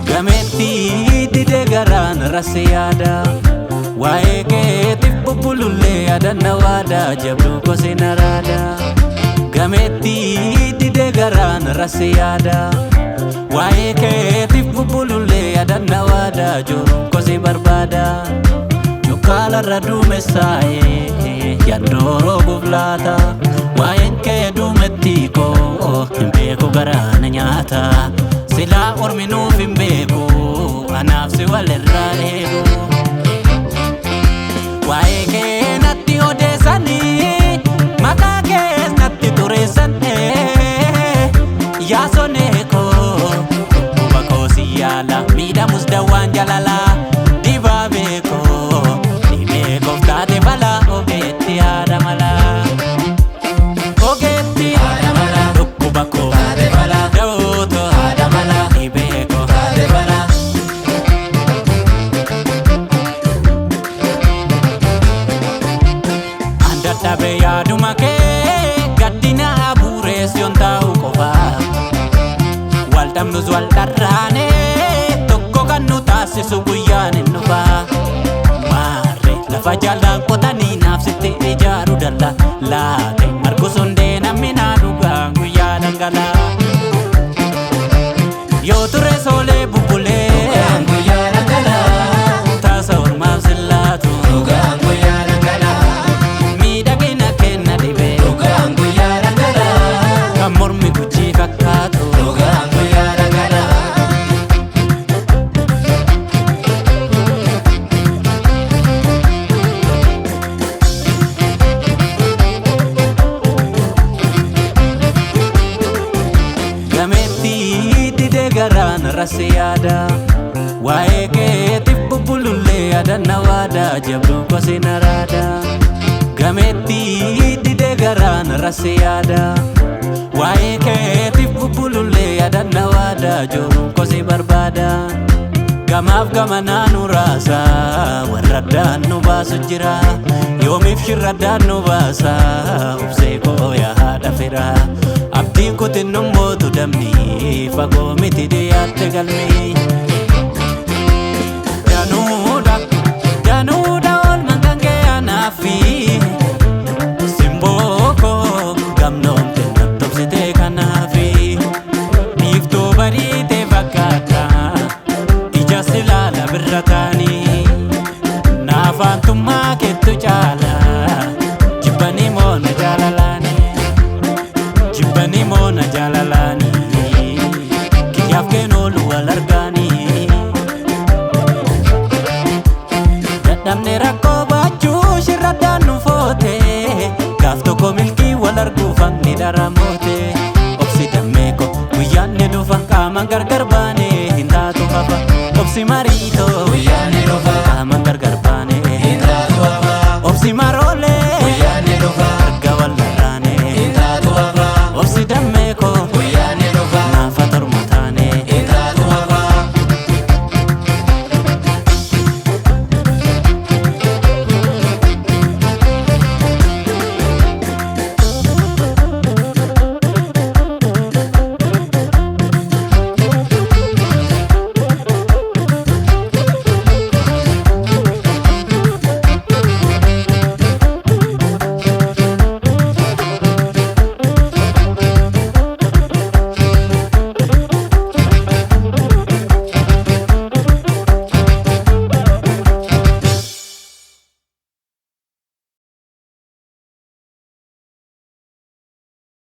Gametti dide garan rasiyada wae keetif bubbululle adanna wada jabdu ko sinarada. Gametti dide garan rasiyada wae keetif bubbululle adanna wada joru ko si barbada. Jukala radu mesae yandoro guflata wae ke dumetti ko imbeku garana nyata. Sila orminu fimbeku anafsi walirraego wae natti odesani makake natti turesane ya soneko ubako siyala mida musdawan jalala dibabeko dibeko tate bala ogeti adamala ogeti adamala ubako tate bala doto Dabe ya dumake gaddina abure sion tau kofa waldam nuz waldarrane tokko kannu taasisu guyyaan nufa marre lafa jalan qotanii naafsitti ijaaru dalla laate margusundee namni naa dhugaa guyyaa dangala yoo ture soolee bubbulee guyyaa dangala taasa ormaaf sillaatu guyyaa dangala mormi kuchi fakkaatu dhugaan guyyaa dangala. Gametti dide garan rasiyada wae keetif bubbululle adanna wada jabdu ko sinarada. Gametti dide garan rasiyada wae keetif bubbululle adanna wada joru ko si barbada. Gamaaf gamanaa nu raasa warraddaan nu baasu jira yoomiif shirraddaan nu baasa ubsee koo yaa haadha fira abdiin kutin nu mootu damni fagoo miti dhiyaatte galmi. Danuudha oolman kan kee anaafi simbooko gamnoomte nattobsite kanaafi dhiiftuu bariite fakkaata ija silaala birra taanii naafaantummaa kettu caala jibbanii moona jaalalaani jibbanii moona jaalalaani kiyyaaf keenoolu wal argaanii dadhabne rakkoo baachuu shirraddaan nu foote gaaf tokko milkii wal arguu fangni dharamoote obsi dammeeko guyyaanni dhufa qaaman gargar baane hin taatu hafa obsi mariitoo guyyaanni dhufa qaaman gargar